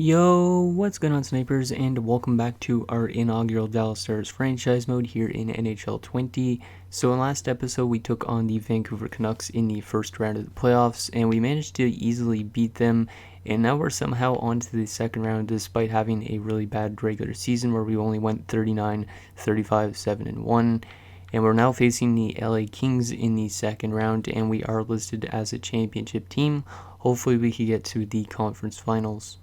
Yo, what's going on, snipers, and welcome back to our inaugural Dallas Stars franchise mode here in NHL 20. So in last episode, we took on the Vancouver Canucks in the first round of the playoffs, and we managed to easily beat them, and now we're somehow on to the second round despite having a really bad regular season where we only went 39, 35, 7, and 1. And we're now facing the LA Kings in the second round, and we are listed as a championship team. Hopefully we can get to the conference finals.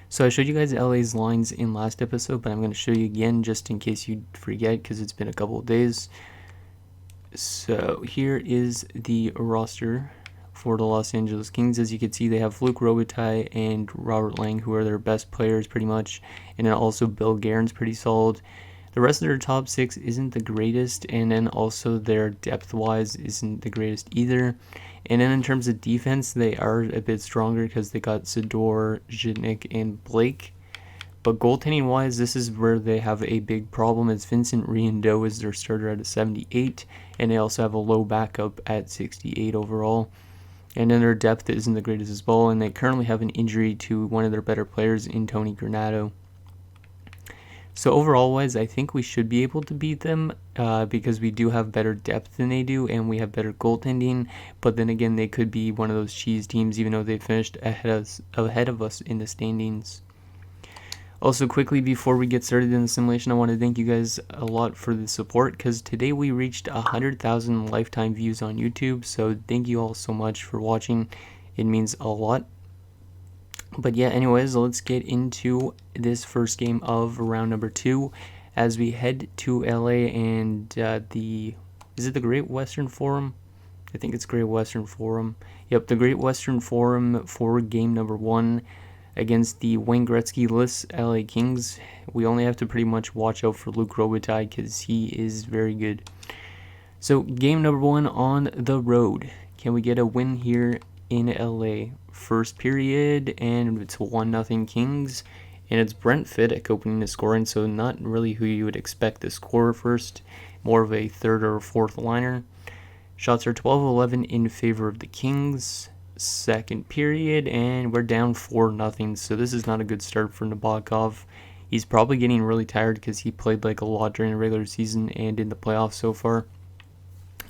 So I showed you guys LA's lines in last episode, but I'm going to show you again just in case you forget because it's been a couple of days. So here is the roster for the Los Angeles Kings. As you can see, they have Luc Robitaille and Robert Lang, who are their best players pretty much, and then also Bill Guerin's pretty solid. The rest of their top six isn't the greatest, and then also their depth-wise isn't the greatest either. And then in terms of defense, they are a bit stronger because they got Zador, Zhitnik, and Blake. But goaltending-wise, this is where they have a big problem, as Vincent Riendeau is their starter at a 78, and they also have a low backup at 68 overall. And then their depth isn't the greatest as well, and they currently have an injury to one of their better players in Tony Granato. So overall-wise, I think we should be able to beat them because we do have better depth than they do, and we have better goaltending. But then again, they could be one of those cheese teams, even though they finished ahead of us in the standings. Also, quickly before we get started in the simulation, I want to thank you guys a lot for the support, because today we reached 100,000 lifetime views on YouTube. So thank you all so much for watching. It means a lot. But yeah, anyways, let's get into this first game of round number 2 as we head to LA and is it the Great Western Forum? I think it's Great Western Forum. Yep, the Great Western Forum for game number 1 against the Wayne Gretzky-less LA Kings. We only have to pretty much watch out for Luc Robitaille because he is very good. So game number 1 on the road. Can we get a win here in LA? First period, and it's 1-0 Kings, and it's Brent Fiddick opening the scoring, so not really who you would expect to score first, more of a third or fourth liner. Shots are 12-11 in favor of the Kings. Second period, and we're down 4-0, so this is not a good start for Nabokov. He's probably getting really tired because he played like a lot during the regular season and in the playoffs so far.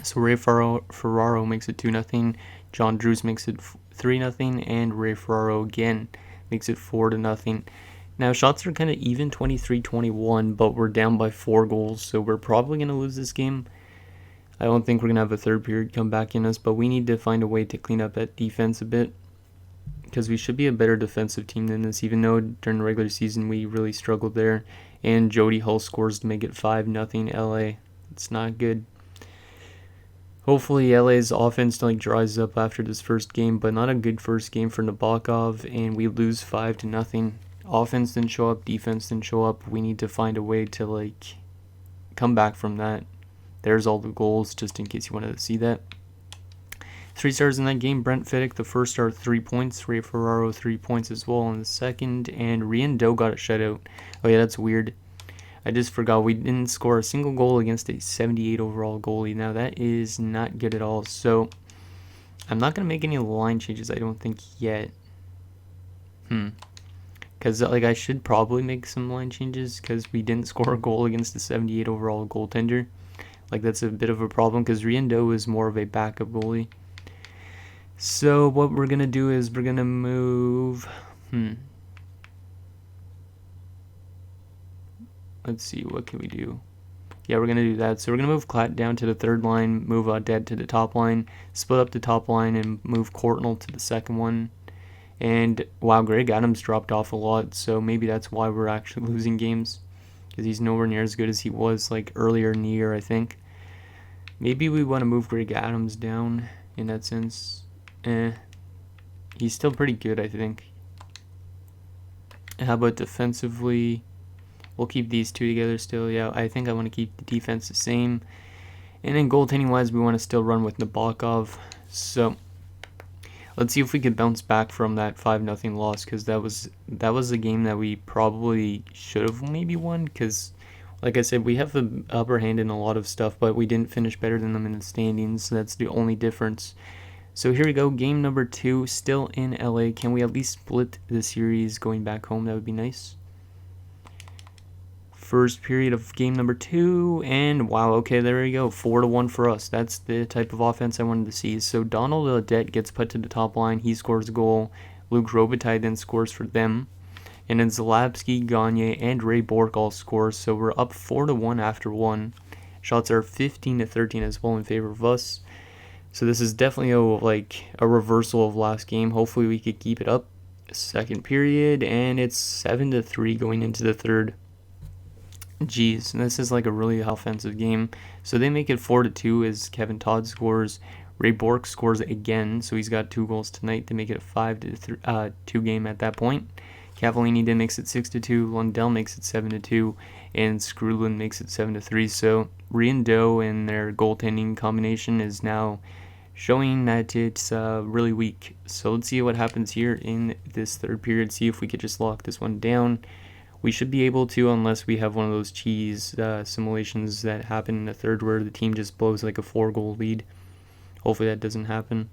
So Ray Ferraro makes it 2-0. John Drews makes it 3-0, and Ray Ferraro again makes it 4-0. Now shots are kind of even, 23-21, but we're down by 4 goals, so we're probably going to lose this game. I don't think we're going to have a third period come back in us, but we need to find a way to clean up that defense a bit, because we should be a better defensive team than this, even though during the regular season we really struggled there. And Jody Hull scores to make it 5-0 LA. It's not good. Hopefully LA's offense dries up after this first game, but not a good first game for Nabokov, and we lose 5-0. Offense didn't show up, defense didn't show up. We need to find a way to come back from that. There's all the goals, just in case you wanted to see that. 3 stars in that game. Brent Fiddick, the first star, 3 points. Ray Ferraro, 3 points as well in the second, and Riendeau got a shutout. Oh yeah, that's weird. I just forgot we didn't score a single goal against a 78 overall goalie. Now that is not good at all. So I'm not going to make any line changes, I don't think, yet. Because I should probably make some line changes because we didn't score a goal against a 78 overall goaltender. That's a bit of a problem because Riendeau is more of a backup goalie. So what we're going to do is we're going to move... Let's see, what can we do? Yeah, we're going to do that. So we're going to move Klatt down to the third line, move Dead to the top line, split up the top line, and move Courtnall to the second one. And, wow, Greg Adams dropped off a lot, so maybe that's why we're actually losing games, because he's nowhere near as good as he was, earlier in the year, I think. Maybe we want to move Greg Adams down in that sense. He's still pretty good, I think. How about defensively? We'll keep these two together still. Yeah, I think I want to keep the defense the same. And then goaltending-wise, we want to still run with Nabokov. So let's see if we can bounce back from that 5-0 loss, because that was a game that we probably should have maybe won, because like I said, we have the upper hand in a lot of stuff, but we didn't finish better than them in the standings. So that's the only difference. So here we go, game number 2, still in LA. Can we at least split the series going back home? That would be nice. First period of game number 2, and wow, okay, there we go, 4-1 for us. That's the type of offense I wanted to see. So Donald Ledette gets put to the top line. He scores a goal. Luc Robitaille then scores for them. And then Zalapsky, Gagne, and Ray Bourque all score. So we're up 4-1 after 1. Shots are 15-13 as well in favor of us. So this is definitely a reversal of last game. Hopefully we could keep it up. Second period, and it's 7-3 going into the third. Jeez, this is like a really offensive game. So they make it 4-2 as Kevin Todd scores. Ray Bourque scores again, so he's got 2 goals tonight to make it a 5-2 game at that point. Cavallini then makes it 6-2. Lundell makes it 7-2, and Skrulin makes it 7-3. So Riendeau and their goaltending combination is now showing that it's really weak. So let's see what happens here in this third period. See if we could just lock this one down. We should be able to, unless we have one of those cheese simulations that happen in the third where the team just blows like a 4-goal lead. Hopefully that doesn't happen.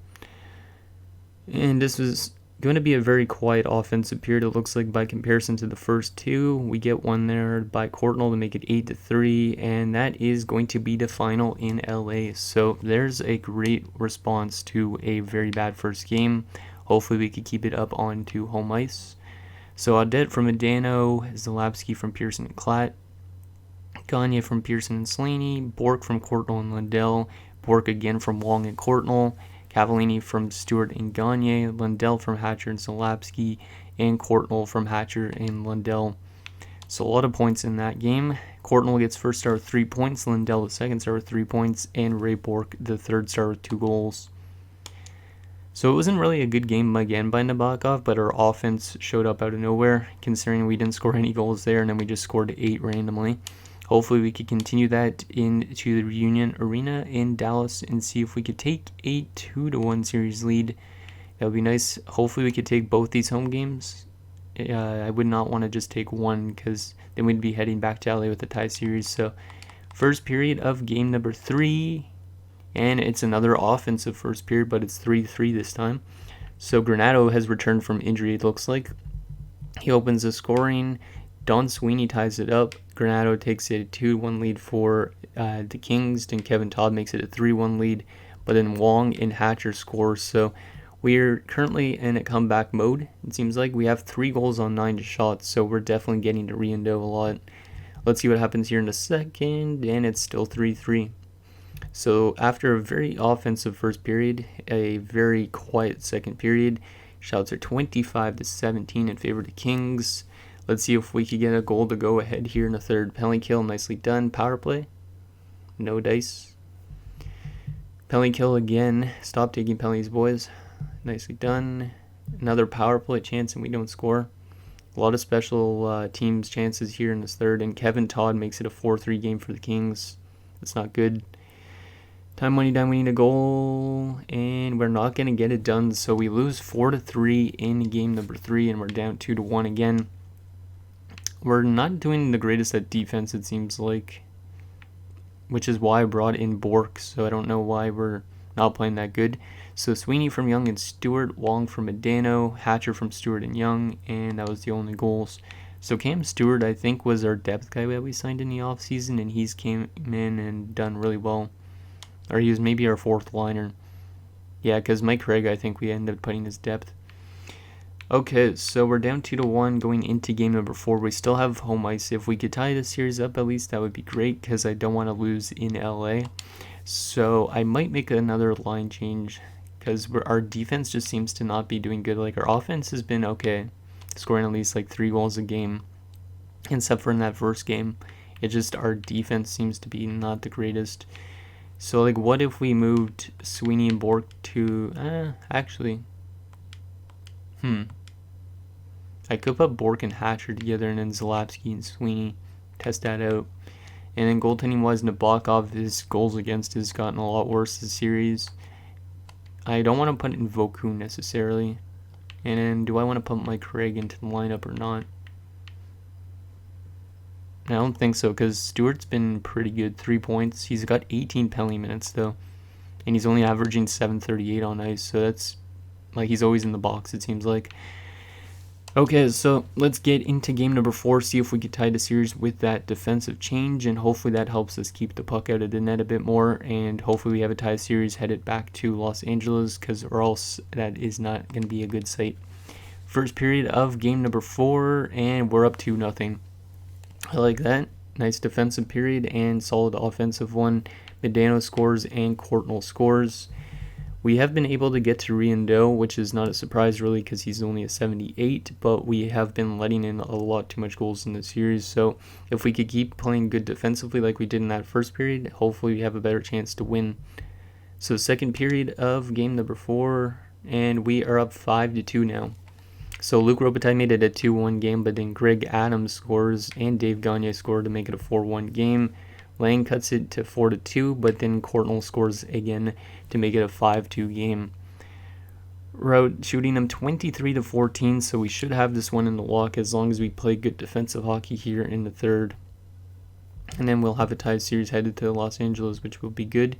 And this was going to be a very quiet offensive period, it looks like, by comparison to the first 2. We get one there by Courtnall to make it 8-3, and that is going to be the final in LA. So there's a great response to a very bad first game. Hopefully we could keep it up onto home ice. So Audette from Adano, Zalapsky from Pearson and Klatt, Gagne from Pearson and Slaney, Bourque from Courtnall and Lundell, Bourque again from Wong and Courtnall, Cavallini from Stewart and Gagne, Lundell from Hatcher and Zalapsky, and Courtnall from Hatcher and Lundell. So a lot of points in that game. Courtnall gets first star with 3 points, Lundell the second star with 3 points, and Ray Bourque the third star with 2 goals. So it wasn't really a good game again by Nabokov, but our offense showed up out of nowhere, considering we didn't score any goals there, and then we just scored 8 randomly. Hopefully we could continue that into the Reunion Arena in Dallas and see if we could take a 2-1 series lead. That would be nice. Hopefully we could take both these home games. I would not want to just take one, because then we'd be heading back to LA with the tie series. So first period of game number 3. And it's another offensive first period, but it's 3-3 this time. So Granato has returned from injury, it looks like. He opens the scoring. Don Sweeney ties it up. Granato takes a 2-1 lead for the Kings. Then Kevin Todd makes it a 3-1 lead. But then Wong and Hatcher score. So we're currently in a comeback mode. It seems like we have 3 goals on 9 shots. So we're definitely getting to Riendeau a lot. Let's see what happens here in a second. And it's still 3-3. So after a very offensive first period, a very quiet second period, shots are 25-17 in favor of the Kings. Let's see if we could get a goal to go ahead here in the third. Penalty kill, nicely done. Power play, no dice. Penalty kill again. Stop taking penalties, boys. Nicely done. Another power play chance and we don't score. A lot of special teams chances here in this third, and Kevin Todd makes it a 4-3 game for the Kings. That's not good. Time money down, we need a goal, and we're not going to get it done, so we lose 4-3 in game number 3, and we're down 2-1 again. We're not doing the greatest at defense, it seems like, which is why I brought in Bourque, so I don't know why we're not playing that good. So Sweeney from Young and Stewart, Wong from Adano, Hatcher from Stewart and Young, and that was the only goals. So Cam Stewart, I think, was our depth guy that we signed in the offseason, and he's came in and done really well. Or he was maybe our 4th liner. Yeah, because Mike Craig, I think we ended up putting his depth. Okay, so we're down 2-1 going into game number 4. We still have home ice. If we could tie this series up at least, that would be great, because I don't want to lose in LA. So I might make another line change, because our defense just seems to not be doing good. Like, our offense has been okay, scoring at least like 3 goals a game, except for in that first game. It just, our defense seems to be not the greatest. So, like, what if we moved Sweeney and Bourque to, actually, I could put Bourque and Hatcher together, and then Zalapsky and Sweeney, test that out. And then goaltending-wise, Nabokov, his goals against has gotten a lot worse this series. I don't want to put in Voku necessarily. And then, do I want to put Mike Craig into the lineup or not? I don't think so, because Stewart's been pretty good. 3 points. He's got 18 penalty minutes, though. and he's only averaging 738 on ice, so that's like he's always in the box, it seems like. Okay, so let's get into game number 4, see if we could tie the series with that defensive change, and hopefully that helps us keep the puck out of the net a bit more, and hopefully we have a tie series headed back to Los Angeles, because or else that is not going to be a good sight. First period of game number 4, and we're up 2-0. I like that. Nice defensive period and solid offensive one. Medano scores and Courtnall scores. We have been able to get to Riendeau, which is not a surprise really because he's only a 78, but we have been letting in a lot too much goals in the series. So if we could keep playing good defensively like we did in that first period, hopefully we have a better chance to win. So second period of game number 4, and we are up 5-2 now. So Luc Robitaille made it a 2-1 game, but then Greg Adams scores and Dave Gagne scored to make it a 4-1 game. Lang cuts it to 4-2, but then Courtnall scores again to make it a 5-2 game. We're out shooting them 23-14, so we should have this one in the lock as long as we play good defensive hockey here in the third. And then we'll have a tie series headed to Los Angeles, which will be good.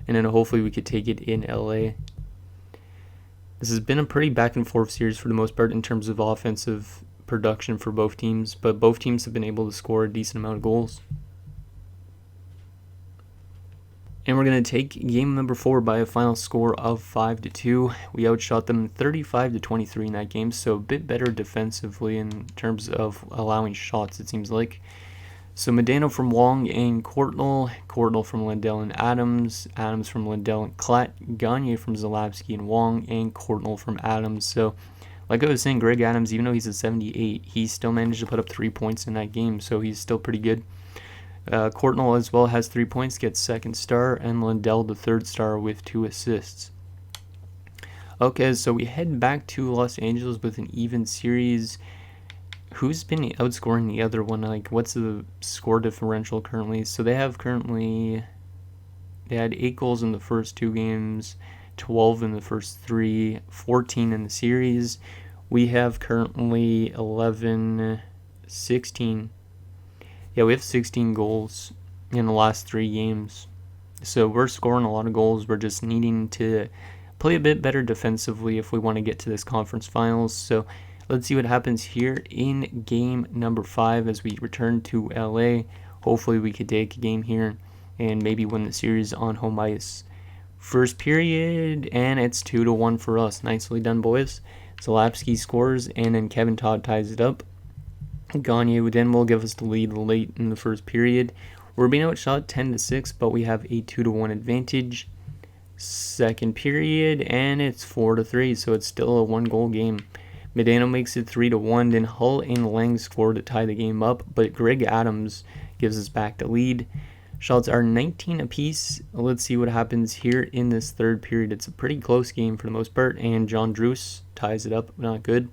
And then hopefully we could take it in LA. This has been a pretty back and forth series for the most part in terms of offensive production for both teams, but both teams have been able to score a decent amount of goals. And we're going to take game number 4 by a final score of 5-2. We outshot them 35-23 in that game, so a bit better defensively in terms of allowing shots, it seems like. So Medano from Wong and Courtnall, Courtnall from Lindell and Adams, Adams from Lindell and Klatt, Gagne from Zalapsky and Wong, and Courtnall from Adams. So like I was saying, Greg Adams, even though he's a 78, he still managed to put up 3 points in that game, so he's still pretty good. Courtnall as well has 3 points, gets second star, and Lindell the third star with 2 assists. Okay, so we head back to Los Angeles with an even series. Who's been outscoring the other one? Like, what's the score differential currently? So they had 8 goals in the first 2 games, 12 in the first 3, 14 in the series. We have currently 11, 16. Yeah, we have 16 goals in the last 3 games. So we're scoring a lot of goals. We're just needing to play a bit better defensively if we want to get to this conference finals. So let's see what happens here in game number 5 as we return to LA. Hopefully we could take a game here and maybe win the series on home ice. First period, and it's 2-1 for us. Nicely done, boys. Zalapsky scores, and then Kevin Todd ties it up. Gagne then will give us the lead late in the first period. We're being outshot 10-6, but we have a 2-1 advantage. Second period, and it's 4-3, so it's still a 1-goal game. Medano makes it 3-1, then Hull and Lang score to tie the game up, but Greg Adams gives us back the lead. Shots are 19 apiece. Let's see what happens here in this third period. It's a pretty close game for the most part, and John Druce ties it up. Not good.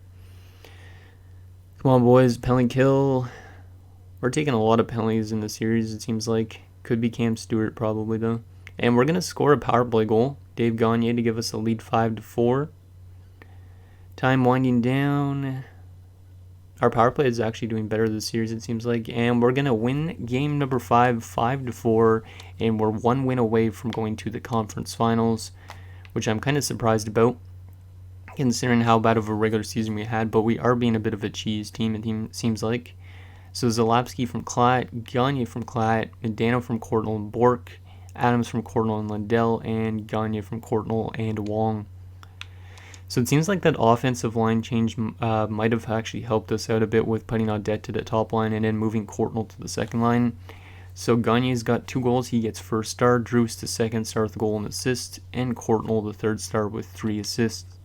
Come on, boys. Penalty kill. We're taking a lot of penalties in the series, it seems like. Could be Cam Stewart, probably, though. And we're going to score a power play goal. Dave Gagne to give us a lead 5-4. Time winding down. Our power play is actually doing better this series, it seems like. And we're going to win game number 5, 5-4. And we're 1 win away from going to the conference finals, which I'm kind of surprised about, considering how bad of a regular season we had. But we are being a bit of a cheese team, it seems like. So Zalapsky from Klatt, Gagne from Klatt, Medano from Courtnall and Bork, Adams from Courtnall and Lindell, and Gagne from Courtnall and Wong. So it seems like that offensive line change might have actually helped us out a bit with putting Audette to the top line and then moving Courtnall to the second line. So Gagne's got 2 goals. He gets first star. Druce the second star with a goal and assist. And Courtnall the third star with 3 assists.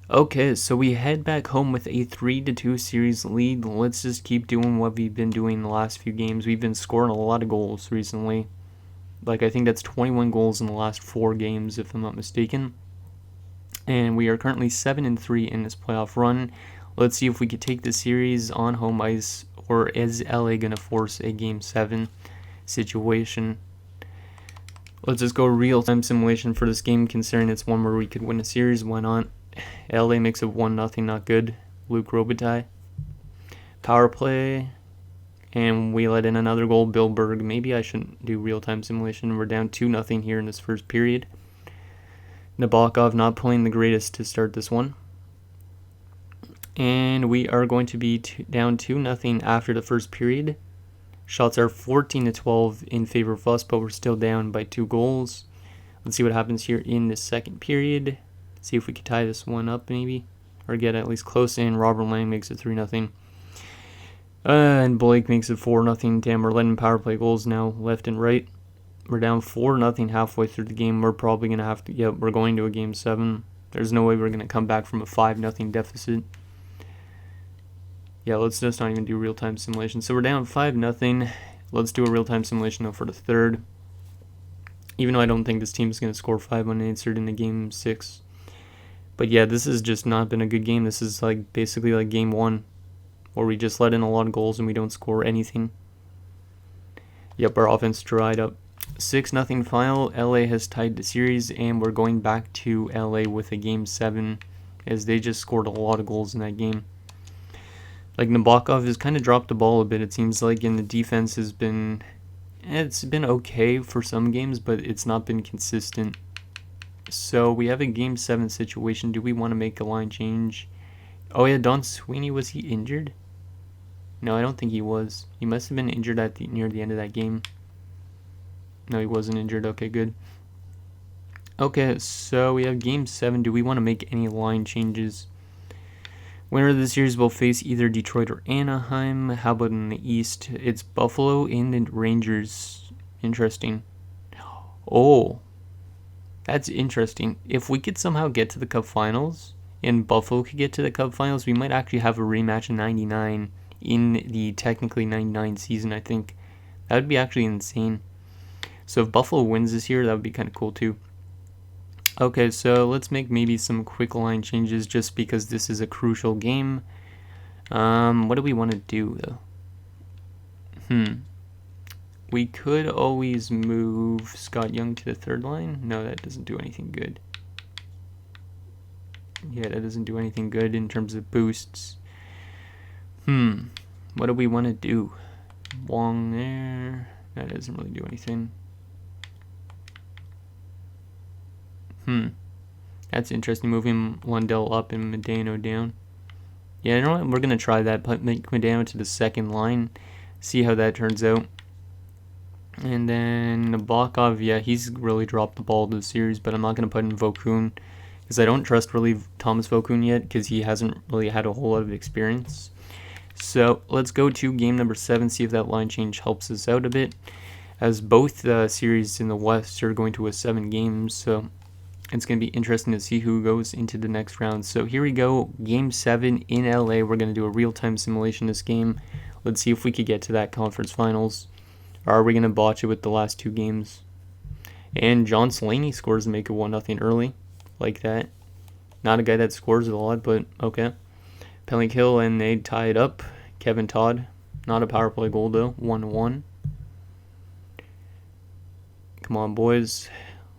Okay, so we head back home with a 3-2 series lead. Let's just keep doing what we've been doing the last few games. We've been scoring a lot of goals recently. Like, I think that's 21 goals in the last 4 games, if I'm not mistaken. And we are currently 7-3 in this playoff run. Let's see if we could take the series on home ice, or is LA going to force a Game 7 situation? Let's just go real-time simulation for this game, considering it's one where we could win a series. Why not? LA makes it 1-0, not good. Luc Robitaille. Power play. And we let in another goal, Bill Berg. Maybe I shouldn't do real-time simulation. We're down 2-0 here in this first period. Nabokov not playing the greatest to start this one. And we are going to be down 2-0 after the first period. Shots are 14-12 in favor of us, but we're still down by 2 goals. Let's see what happens here in the second period. See if we can tie this one up maybe, or get at least close in. Robert Lang makes it 3-0. And Blake makes it 4-0. Damn, we're letting power play goals now, left and right. We're down 4-0 halfway through the game. We're probably going to have to, we're going to a game 7. There's no way we're going to come back from a 5-0 deficit. Yeah, let's just not even do real-time simulation. So we're down 5-0. Let's do a real-time simulation though for the third. Even though I don't think this team is going to score 5 unanswered in the game 6. But yeah, this has just not been a good game. This is like basically like game 1, where we just let in a lot of goals and we don't score anything. Yep, our offense dried up. 6-0 final. LA has tied the series, and we're going back to LA with a game 7, as they just scored a lot of goals in that game. Like, Nabokov has kind of dropped the ball a bit, it seems like, and the defense has been, it's been okay for some games, but it's not been consistent. So we have a game 7 situation. Do we want to make a line change? Oh yeah, Don Sweeney, was he injured? No, I don't think he was. He must have been injured at near the end of that game. No, he wasn't injured. Okay, good. Okay, so we have game 7. Do we want to make any line changes? Winner of the series will face either Detroit or Anaheim. How about in the East? It's Buffalo and the Rangers. Interesting. Oh, that's interesting. If we could somehow get to the Cup Finals, and Buffalo could get to the Cup Finals, we might actually have a rematch in 99 in the technically 99 season, I think. That would be actually insane. So if Buffalo wins this year, that would be kind of cool too. Okay, so let's make maybe some quick line changes just because this is a crucial game. What do we want to do though? We could always move Scott Young to the third line. No, that doesn't do anything good. Yeah, that doesn't do anything good in terms of boosts. What do we want to do? Wong there. That doesn't really do anything. That's interesting. Moving Lundell up and Medano down. Yeah, you know what? We're going to try that. Put Medano to the second line. See how that turns out. And then Nabokov, yeah, he's really dropped the ball this series, but I'm not going to put in Vokun because I don't trust really Thomas Vokun yet because he hasn't really had a whole lot of experience. So let's go to game number 7, see if that line change helps us out a bit, as both series in the West are going to a 7 games, so it's going to be interesting to see who goes into the next round. So here we go, game 7 in LA. We're going to do a real-time simulation this game. Let's see if we could get to that conference finals. Or are we going to botch it with the last 2 games? And John Slaney scores to make it 1-0 early. Like that. Not a guy that scores a lot, but okay. Penalty kill, and they tie it up. Kevin Todd. Not a power play goal, though. 1-1. Come on, boys.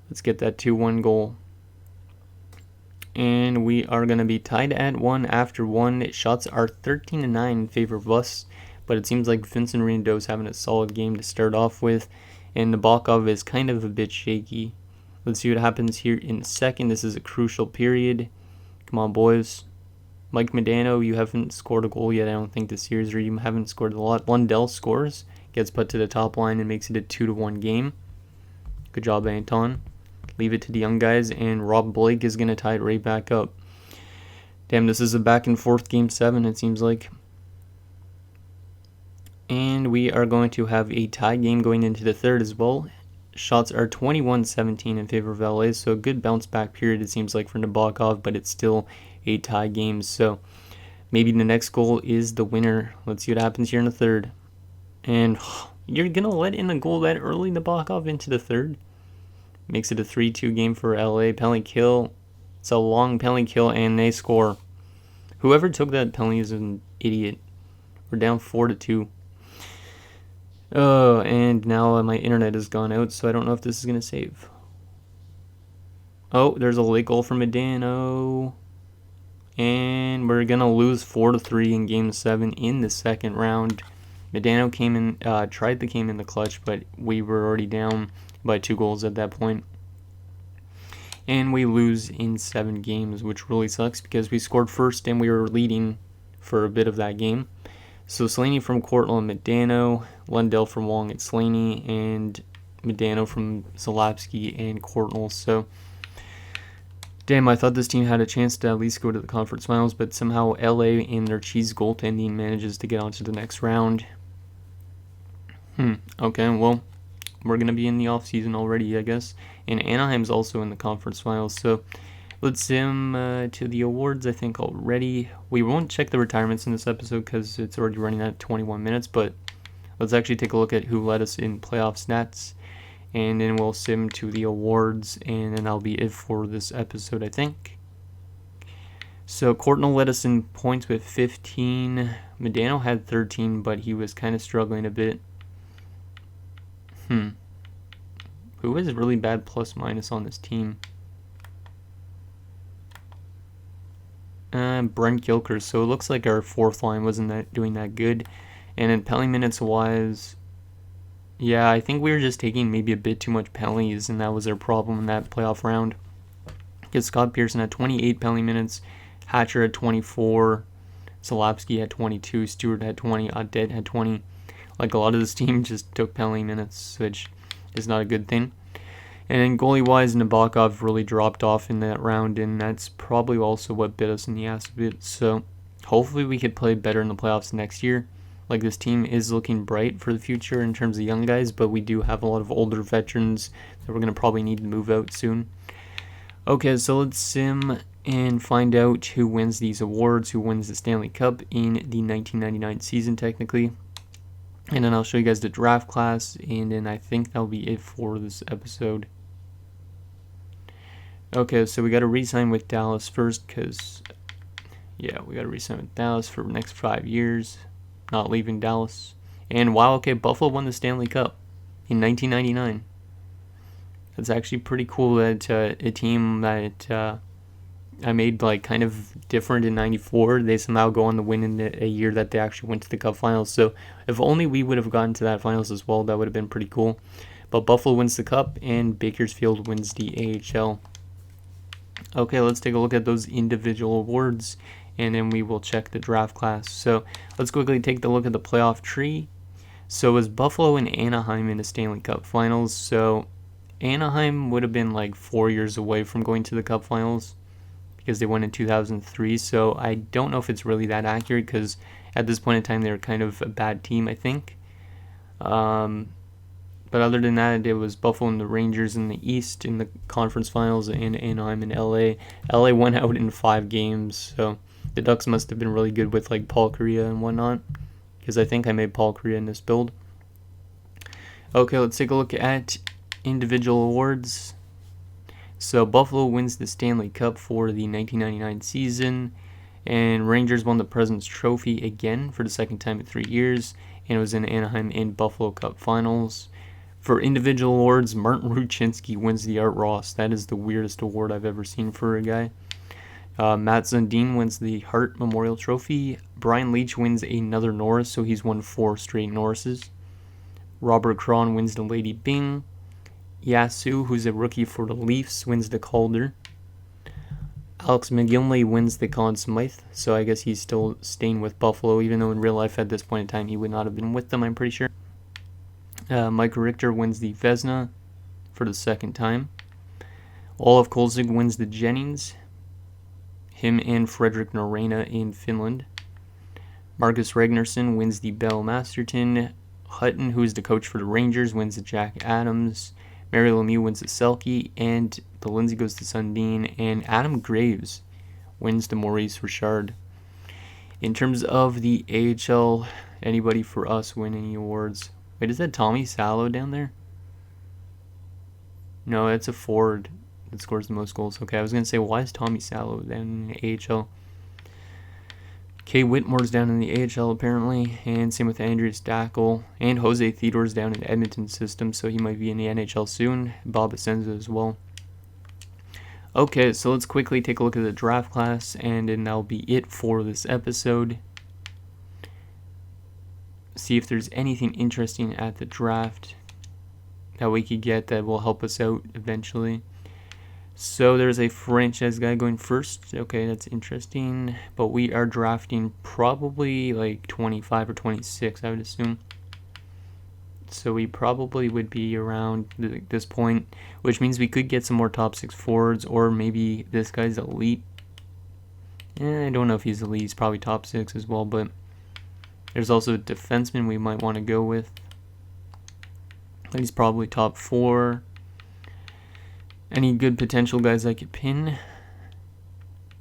Let's get that 2-1 goal. And we are going to be tied at 1 after 1. Shots are 13-9 in favor of us. But it seems like Vincent Rinaldo is having a solid game to start off with. And Nabokov is kind of a bit shaky. Let's see what happens here in a second. This is a crucial period. Come on, boys. Mike Medano, you haven't scored a goal yet, I don't think, this series, or you haven't scored a lot. Lundell scores, gets put to the top line, and makes it a 2-1 game. Good job, Anton. Leave it to the young guys, and Rob Blake is going to tie it right back up. Damn, this is a back-and-forth game 7, it seems like. And we are going to have a tie game going into the third as well. Shots are 21-17 in favor of LA, so a good bounce-back period, it seems like, for Nabokov, but it's still a tie game, so maybe the next goal is the winner. Let's see what happens here in the third. And you're going to let in a goal that early, Nabokov, into the third? Makes it a 3-2 game for LA. Penalty kill. It's a long penalty kill, and they score. Whoever took that penalty is an idiot. We're down 4-2. Oh, and now my internet has gone out, so I don't know if this is going to save. Oh, there's a late goal from Medano. And we're going to lose 4-3 in Game 7 in the second round. Medano came in the clutch, but we were already down by 2 goals at that point. And we lose in 7 games, which really sucks because we scored first and we were leading for a bit of that game. So Slaney from Courtnall and Medano, Lundell from Wong and Slaney, and Medano from Zalapsky and Courtnall. So, damn, I thought this team had a chance to at least go to the conference finals, but somehow LA in their cheese goaltending manages to get onto the next round. Okay, well, we're going to be in the offseason already, I guess. And Anaheim's also in the conference finals, so let's sim to the awards, I think, already. We won't check the retirements in this episode because it's already running at 21 minutes, but let's actually take a look at who led us in playoff stats, and then we'll sim to the awards, and then that'll be it for this episode, I think. So Courtnall led us in points with 15. Medano had 13, but he was kind of struggling a bit. Who has really bad plus-minus on this team? Brent Gilkers. So it looks like our fourth line wasn't doing that good. And in penalty minutes wise, yeah, I think we were just taking maybe a bit too much penalties, and that was our problem in that playoff round. Because Scott Pearson had 28 penalty minutes, Hatcher had 24, Zalapsky had 22, Stewart had 20, Audet had 20. Like, a lot of this team just took penalty minutes, which is not a good thing. And then goalie-wise, Nabokov really dropped off in that round, and that's probably also what bit us in the ass a bit. So hopefully we could play better in the playoffs next year. Like, this team is looking bright for the future in terms of young guys, but we do have a lot of older veterans that we're going to probably need to move out soon. Okay, so let's sim and find out who wins these awards, who wins the Stanley Cup in the 1999 season, technically. And then I'll show you guys the draft class, and then I think that'll be it for this episode. Okay, so we got to re-sign with Dallas first, because, yeah, we got to re-sign with Dallas for the next 5 years. Not leaving Dallas. And wow, okay, Buffalo won the Stanley Cup in 1999. That's actually pretty cool that a team that I made like kind of different in 94, they somehow go on to win in a year that they actually went to the Cup Finals. So if only we would have gotten to that Finals as well, that would have been pretty cool. But Buffalo wins the Cup and Bakersfield wins the AHL. Okay, let's take a look at those individual awards, and then we will check the draft class. So let's quickly take a look at the playoff tree. So it was Buffalo and Anaheim in the Stanley Cup Finals. So Anaheim would have been like 4 years away from going to the Cup Finals, because they won in 2003, so I don't know if it's really that accurate, because at this point in time, they were kind of a bad team, I think. But other than that, it was Buffalo and the Rangers in the East in the conference finals, and Anaheim and LA. LA went out in 5 games, so the Ducks must have been really good with like Paul Kariya and whatnot, because I think I made Paul Kariya in this build. Okay, let's take a look at individual awards. So Buffalo wins the Stanley Cup for the 1999 season, and Rangers won the President's Trophy again for the second time in 3 years, and it was in Anaheim and Buffalo Cup Finals. For individual awards, Martin Ruchinski wins the Art Ross. That is the weirdest award I've ever seen for a guy. Matt Sundin wins the Hart Memorial Trophy. Brian Leach wins another Norris, so he's won 4 straight Norrises. Robert Cron wins the Lady Byng. Yasu, who's a rookie for the Leafs, wins the Calder. Alex McGinley wins the Conn Smythe, so I guess he's still staying with Buffalo, even though in real life at this point in time he would not have been with them, I'm pretty sure. Mike Richter wins the Vezina for the second time. Olaf Kolzig wins the Jennings. Him and Fredrik Norrena in Finland. Marcus Ragnarsson wins the Bell Masterton. Hutton, who is the coach for the Rangers, wins the Jack Adams. Mary Lemieux wins the Selke, and the Lindsay goes to Sundin, and Adam Graves wins the Maurice Richard. In terms of the AHL, anybody for us win any awards? Wait, is that Tommy Salo down there? No, it's a forward that scores the most goals. Okay, I was going to say, why is Tommy Salo down in the AHL? Kay Whitmore's down in the AHL apparently, and same with Andreas Dackel, and Jose Theodore's down in Edmonton's system, so he might be in the NHL soon. Bob Asenza as well. Okay, so let's quickly take a look at the draft class, and then that'll be it for this episode. see if there's anything interesting at the draft that we could get that will help us out eventually. So there's a franchise guy going first. Okay, that's interesting. But we are drafting probably like 25 or 26, I would assume. So we probably would be around this point, which means we could get some more top 6 forwards, or maybe this guy's elite. I don't know if he's elite. He's probably top 6 as well, but there's also a defenseman we might want to go with. He's probably top 4. Any good potential guys I could pin?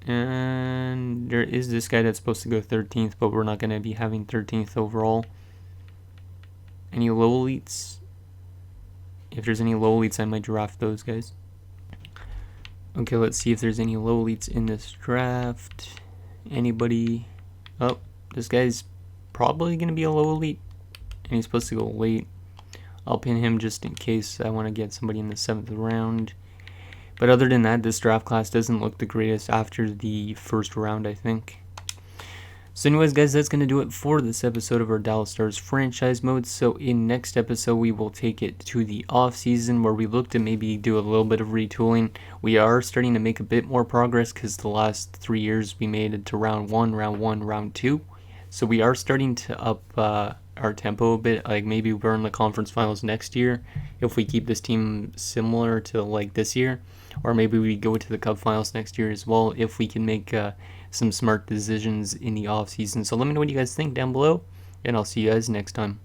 And there is this guy that's supposed to go 13th, but we're not going to be having 13th overall. Any low elites? If there's any low elites, I might draft those guys. Okay, let's see if there's any low elites in this draft. Anybody? Oh, this guy's probably going to be a low elite, and he's supposed to go late. I'll pin him just in case I want to get somebody in the 7th round. But other than that, this draft class doesn't look the greatest after the first round, I think. So anyways, guys, that's going to do it for this episode of our Dallas Stars franchise mode. So in next episode, we will take it to the off season, where we look to maybe do a little bit of retooling. We are starting to make a bit more progress because the last 3 years we made it to round 1, round 2. So we are starting to up our tempo a bit. Like maybe we're in the conference finals next year if we keep this team similar to like this year. Or maybe we go to the Cup finals next year as well if we can make some smart decisions in the off season. So let me know what you guys think down below, and I'll see you guys next time.